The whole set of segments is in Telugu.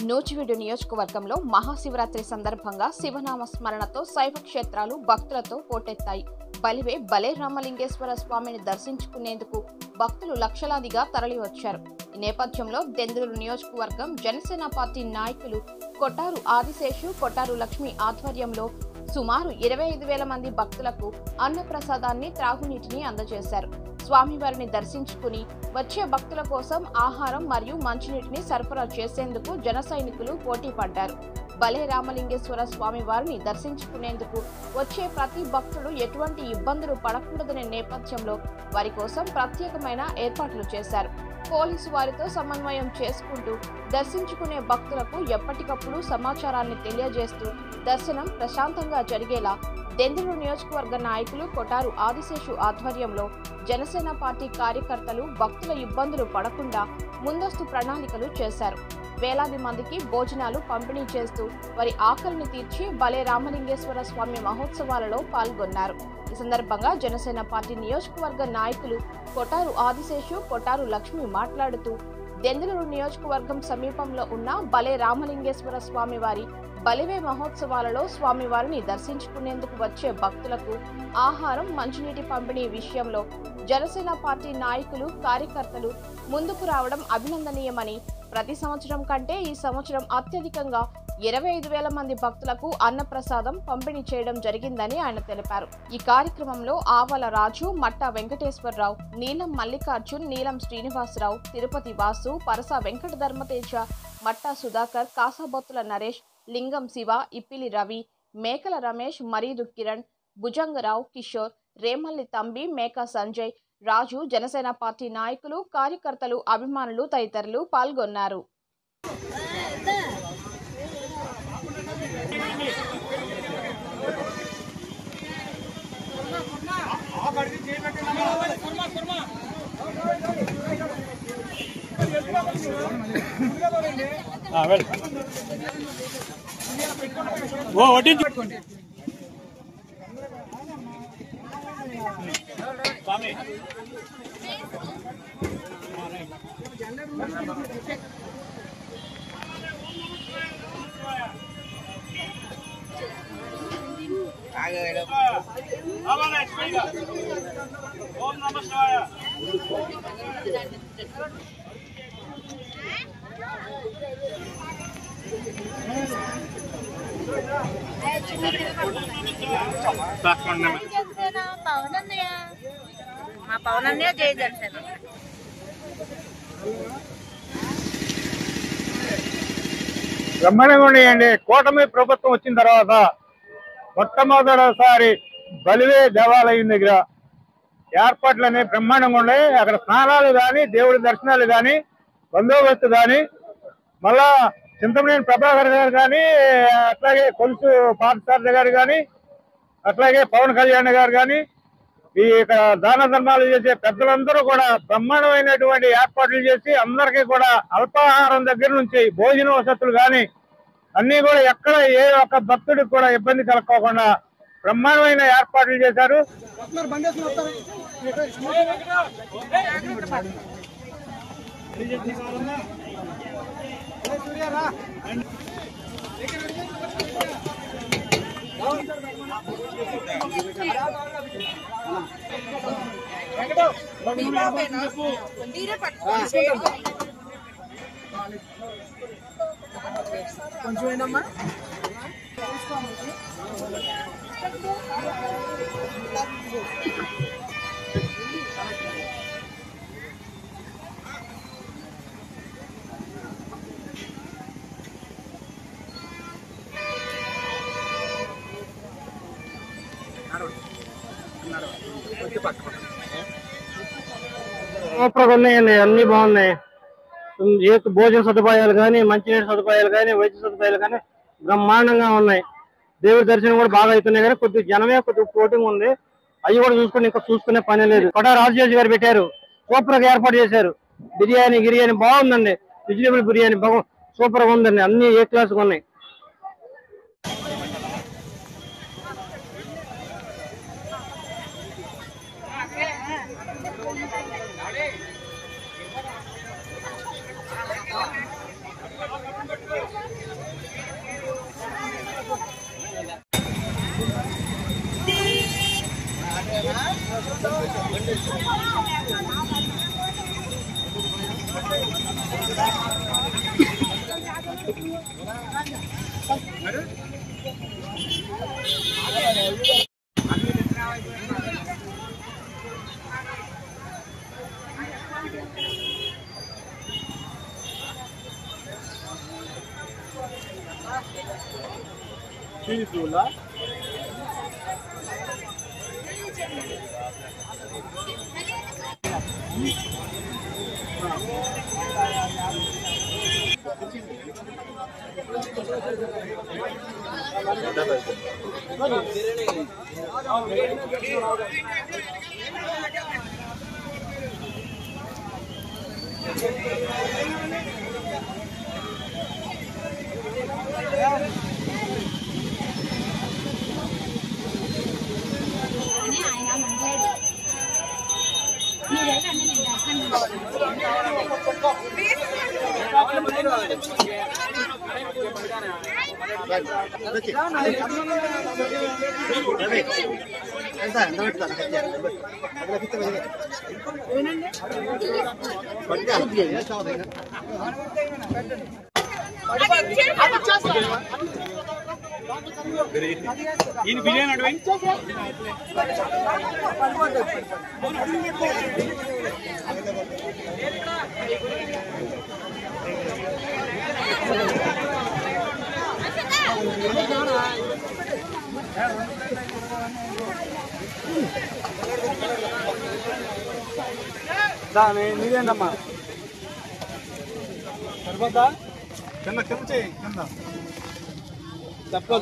నూజివీడు నియోజకవర్గంలో మహాశివరాత్రి సందర్భంగా శివనామ స్మరణతో శైవ క్షేత్రాలు భక్తులతో పోటెత్తాయి. బలివే బలే రామలింగేశ్వర స్వామిని దర్శించుకునేందుకు భక్తులు లక్షలాదిగా తరలివచ్చారు. ఈ నేపథ్యంలో దెందులూరు నియోజకవర్గం జనసేన పార్టీ నాయకులు కొట్టారు ఆదిశేషు, కొట్టారు లక్ష్మి ఆధ్వర్యంలో సుమారు 25,000 మంది భక్తులకు అన్నప్రసాదాన్ని, త్రాగునీటిని అందజేశారు. స్వామివారిని దర్శించుకుని వచ్చే భక్తుల కోసం ఆహారం మరియు మంచినీటిని సరఫరా చేసేందుకు జన సైనికులు పోటీ పడ్డారు. బలే రామలింగేశ్వర స్వామి వారిని దర్శించుకునేందుకు వచ్చే ప్రతి భక్తుడు ఎటువంటి ఇబ్బందులు పడకూడదనే నేపథ్యంలో వారి కోసం ప్రత్యేకమైన ఏర్పాట్లు చేశారు. పోలీసు వారితో సమన్వయం చేసుకుంటూ దర్శించుకునే భక్తులకు ఎప్పటికప్పుడు సమాచారాన్ని తెలియజేస్తూ దర్శనం ప్రశాంతంగా జరిగేలా దెందులూరు నియోజకవర్గ నాయకులు కొట్టారు ఆదిశేషు ఆధ్వర్యంలో జనసేన పార్టీ కార్యకర్తలు భక్తుల ఇబ్బందులు పడకుండా ముందస్తు ప్రణాళికలు చేశారు. వేలాది మందికి భోజనాలు పంపిణీ చేస్తూ వారి ఆకలిని తీర్చి బలే రామలింగేశ్వర స్వామి మహోత్సవాలలో పాల్గొన్నారు. ఈ సందర్భంగా జనసేన పార్టీ నియోజకవర్గ నాయకులు కొట్టారు ఆదిశేషు, కొట్టారు లక్ష్మి మాట్లాడుతూ దెందులూరు నియోజకవర్గం సమీపంలో ఉన్న బలే రామలింగేశ్వర స్వామి వారి బలివే మహోత్సవాలలో స్వామివారిని దర్శించుకునేందుకు వచ్చే భక్తులకు ఆహారం, మంచినీటి పంపిణీ విషయంలో జనసేన పార్టీ నాయకులు, కార్యకర్తలు ముందుకు రావడం అభినందనీయమని, ప్రతి సంవత్సరం కంటే ఈ సంవత్సరం అత్యధికంగా 25,000 మంది భక్తులకు అన్నప్రసాదం పంపిణీ చేయడం జరిగిందని ఆయన తెలిపారు. ఈ కార్యక్రమంలో ఆవల రాజు, మట్టా వెంకటేశ్వరరావు, నీలం మల్లికార్జున్, నీలం శ్రీనివాసరావు, తిరుపతి వాసు, పరస వెంకట ధర్మతేజ, మట్టా సుధాకర్, కాసాబొత్తుల నరేష్, లింగం శివ, ఇప్పిలి రవి, మేకల రమేష్, మరీదు కిరణ్, భుజంగరావు, కిషోర్, రేమల్లి తంబి, మేకా సంజయ్, రాజు, జనసేన పార్టీ నాయకులు, కార్యకర్తలు, అభిమానులు తదితరులు పాల్గొన్నారు. మా పవన్ అన్నయ్య జై జనసేన. బ్రహ్మాండంగా ఉన్నాయండి. కూటమి ప్రభుత్వం వచ్చిన తర్వాత మొట్టమొదటిసారి బలివే దేవాలయం దగ్గర ఏర్పాట్లు అనేవి బ్రహ్మాండంగా ఉన్నాయి. అక్కడ స్నానాలు కానీ, దేవుడి దర్శనాలు కానీ, బందోబస్తు కానీ, మళ్ళా చింతమనేని ప్రభాకర్ గారు కానీ, అట్లాగే కొలుసు పార్థసారథి గారు కానీ, అట్లాగే పవన్ కళ్యాణ్ గారు కానీ, ఈ దాన ధర్మాలు చేసే పెద్దలందరూ కూడా బ్రహ్మాండమైనటువంటి ఏర్పాట్లు చేసి అందరికీ కూడా అల్పాహారం దగ్గర నుంచి భోజన వసతులు కానీ అన్ని కూడా ఎక్కడ ఏ ఒక్క భక్తుడికి కూడా ఇబ్బంది కలగకుండా బ్రహ్మాండమైన ఏర్పాట్లు చేశారు. కొంచెమేనమ్మా సూపర్గా ఉన్నాయండి. అన్ని బాగున్నాయి. భోజన సదుపాయాలు కానీ, మంచినీటి సదుపాయాలు కానీ, వైద్య సదుపాయాలు కానీ బ్రహ్మాండంగా ఉన్నాయి. దేవుడి దర్శనం కూడా బాగా అవుతున్నాయి. కానీ కొద్దిగా జనమే కొద్దిగా పోటింగ్ ఉంది. అవి కూడా ఇంకా చూసుకునే పని లేదు. కొట్టారు రాజశేష్ గారు పెట్టారు, సూపర్ గా ఏర్పాటు చేశారు. బిర్యానీ బాగుందండి. వెజిటేబుల్ బిర్యానీ సూపర్ గా ఉందండి. అన్ని ఏ క్లాస్ గా ఉన్నాయి. నీదేనమ్మా సరిపోతా కింద కింద చేయి కింద తప్పు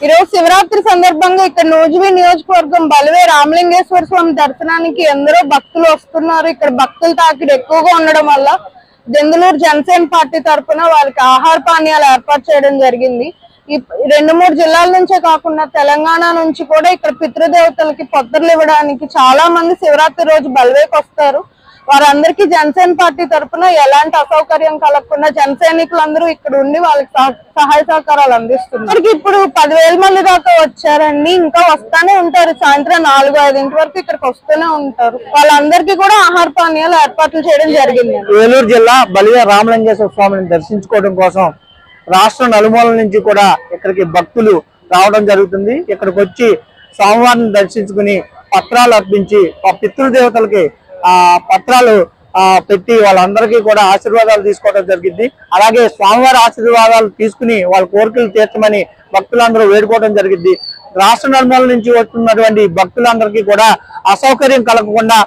ఈరోజు శివరాత్రి సందర్భంగా ఇక్కడ నూజివీ నియోజకవర్గం బలివే రామలింగేశ్వర స్వామి దర్శనానికి ఎందరో భక్తులు వస్తున్నారు. ఇక్కడ భక్తుల తాకిడి ఎక్కువగా ఉండడం వల్ల దెందులూరు జనసేన పార్టీ తరఫున వాళ్ళకి ఆహార పానీయాలు ఏర్పాటు చేయడం జరిగింది. ఈ 2-3 జిల్లాల నుంచే కాకుండా తెలంగాణ నుంచి కూడా ఇక్కడ పితృదేవతలకి పొత్తర్లు ఇవ్వడానికి చాలా మంది శివరాత్రి రోజు బలివేకి వస్తారు. వారందరికీ జనసేన పార్టీ తరఫున ఎలాంటి అసౌకర్యం కలగకుండా జన సైనికులందరూ ఇక్కడ ఉండి వాళ్ళకి సహాయ సహకారాలు అందిస్తున్నారు. ఇప్పుడు 10,000 మంది దాకా వచ్చారండి. ఇంకా వస్తానే ఉంటారు. సాయంత్రం 4-5 వరకు ఇక్కడికి వస్తూనే ఉంటారు. వాళ్ళందరికీ కూడా ఆహార పానీయాలు ఏర్పాట్లు చేయడం జరిగింది. ఏలూరు జిల్లా బలివే రామలింగేశ్వర స్వామిని దర్శించుకోవడం కోసం రాష్ట్ర నలుమూలల నుంచి కూడా ఇక్కడికి భక్తులు రావడం జరుగుతుంది. ఇక్కడికి వచ్చి స్వామివారిని దర్శించుకుని పత్రాలు అర్పించి ఆ పితృదేవతలకి ఆ పత్రాలు పెట్టి వాళ్ళందరికీ కూడా ఆశీర్వాదాలు తీసుకోవడం జరిగింది. అలాగే స్వామివారి ఆశీర్వాదాలు తీసుకుని వాళ్ళ కోరికలు తీర్చమని భక్తులందరూ వేడుకోవడం జరిగింది. రాష్ట్ర నలుమూలల నుంచి వస్తున్నటువంటి భక్తులందరికీ కూడా అసౌకర్యం కలగకుండా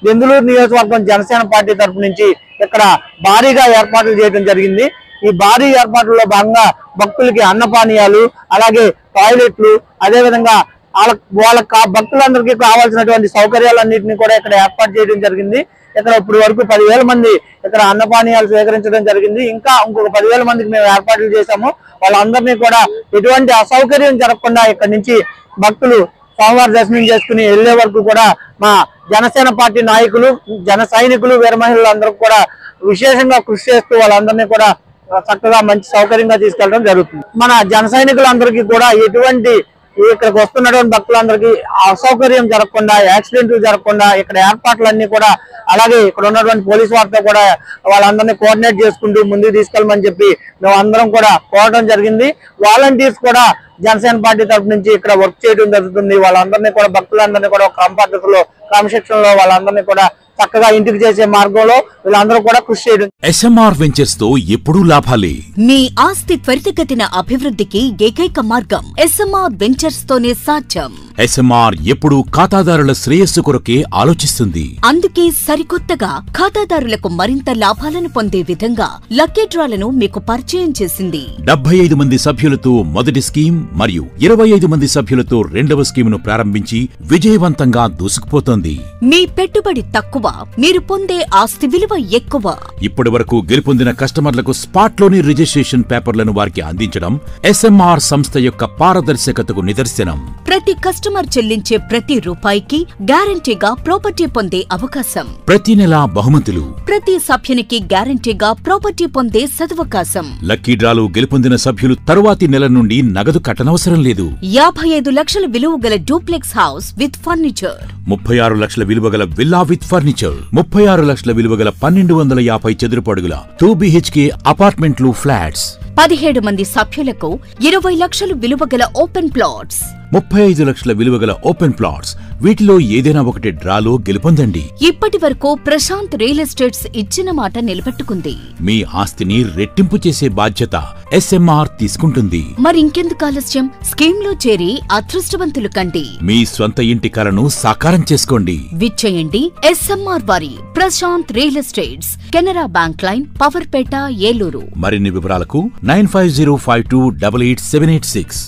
దెందులూరు నియోజకవర్గం జనసేన పార్టీ తరఫు నుంచి ఇక్కడ భారీగా ఏర్పాట్లు చేయడం జరిగింది. ఈ భారీ ఏర్పాట్లలో భాగంగా భక్తులకి అన్నపానీయాలు, అలాగే టాయిలెట్లు, అదేవిధంగా వాళ్ళ భక్తులందరికీ కావాల్సినటువంటి సౌకర్యాలన్నింటినీ కూడా ఇక్కడ ఏర్పాటు చేయడం జరిగింది. ఇక్కడ ఇప్పుడు వరకు 10,000 మంది ఇక్కడ అన్నపానీయాలు స్వీకరించడం జరిగింది. ఇంకా ఇంకొక 10,000 మందికి మేము ఏర్పాట్లు చేశాము. వాళ్ళందరినీ కూడా ఎటువంటి అసౌకర్యం జరగకుండా ఇక్కడ నుంచి భక్తులు స్వామివారి దర్శనం చేసుకుని వెళ్లే వరకు కూడా మా జనసేన పార్టీ నాయకులు, జన సైనికులు, వీర మహిళలందరూ కూడా విశేషంగా కృషి చేస్తూ వాళ్ళందరినీ కూడా చక్కగా మంచి సౌకర్యంగా తీసుకెళ్లడం జరుగుతుంది. మన జన సైనికులందరికీ కూడా ఎటువంటి ఇక్కడికి వస్తున్నటువంటి భక్తులందరికీ అసౌకర్యం జరగకుండా, యాక్సిడెంట్లు జరగకుండా ఇక్కడ ఏర్పాట్లన్నీ కూడా, అలాగే ఇక్కడ ఉన్నటువంటి పోలీసు వారితో కూడా వాళ్ళందరినీ కోఆర్డినేట్ చేసుకుంటూ ముందుకు తీసుకెళ్ళమని చెప్పి మేము అందరం కూడా కోరడం జరిగింది. వాలంటీర్స్ కూడా జనసేన పార్టీ తరఫు నుంచి ఇక్కడ వర్క్ చేయడం జరుగుతుంది. వాళ్ళందరినీ కూడా భక్తులందరినీ కూడా క్రమ పద్ధతిలో, క్రమశిక్షణలో వాళ్ళందరినీ కూడా చక్కగా ఇంటికి చేసే మార్గంలో వీళ్ళందరూ కూడా కృషి చేయడం. ఎస్ఎంఆర్ వెంచర్స్ తో ఎప్పుడూ లాభాలే. మీ ఆస్తి త్వరితగతిన అభివృద్ధికి ఏకైక మార్గం ఎస్ఎంఆర్ వెంచర్స్ తోనే సాధ్యం. ఎస్ఎంఆర్ ఎప్పుడూ ఖాతాదారుల శ్రేయస్సు కొరకే ఆలోచిస్తుంది. అందుకే సరికొత్తగా ఖాతాదారులకు మరింత లాభాలను పొందే విధంగా లక్కీ డ్రాలను మీకు పరిచయం చేసింది. 75 మంది సభ్యులతో మొదటి స్కీమ్ మరియు 25 మంది సభ్యులతో రెండవ స్కీమును ప్రారంభించి విజయవంతంగా దూసుకుపోతోంది. మీ పెట్టుబడి తక్కువ, మీరు పొందే ఆస్తి విలువ ఎక్కువ. ఇప్పటి వరకు గెలుపొందిన కస్టమర్లకు స్పాట్ లోని రిజిస్ట్రేషన్ పేపర్లను వారికి అందించడం ఎస్ఎంఆర్ సంస్థ యొక్క పారదర్శకతకు నిదర్శనం. ప్రతి కస్టమర్ చెల్లించే ప్రతి రూపాయికి గ్యారంటీగా ప్రాపర్టీ పొందే అవకాశం. ప్రతి నెల బహుమతులు. ప్రతి సభ్యునికి గ్యారంటీగా ప్రాపర్టీ పొందే సదవకాశం. లక్కీ డ్రాలో గెలుపొందిన సభ్యులు తరువాతి నెల నుండి నగదు కట్టనవసరం లేదు. 55 లక్షల విలువ గల డూప్లెక్స్ హౌస్ విత్ ఫర్నిచర్, 36 లక్షల విలువ గల విల్లా విత్ ఫర్నిచర్, 36 లక్షల విలువ గల 1250 చదురపు అడుగుల 2 BHK అపార్ట్మెంట్లు ఫ్లాట్స్, 17 మంది సభ్యులకు 20 లక్షలు విలువ గల ఓపెన్ ప్లాట్స్, 35 లక్షల విలువ గల ఓపెన్ ప్లాట్స్. వీటిలో ఏదైనా ఒకటి డ్రాలో గెలుపొందండి. ఇప్పటి వరకు ప్రశాంత్ రియల్ ఎస్టేట్స్ ఇచ్చిన మాట నిలబెట్టుకుంది. మీ ఆస్తిని రెట్టింపు చేసే బాధ్యత ఎస్ఎంఆర్ తీసుకుంటుంది. మరింకెందుకు ఆలస్యం? స్కీమ్ లో చేరి అదృష్టవంతులు కండి. మీ స్వంత ఇంటి కలను సాకారం చేసుకోండి. విచ్చేయండి ఎస్ఎంఆర్ వారి Prashant real estates, Canara bank line, Powerpet, Eluru. మరిన్ని వివరాలకు 9505288786.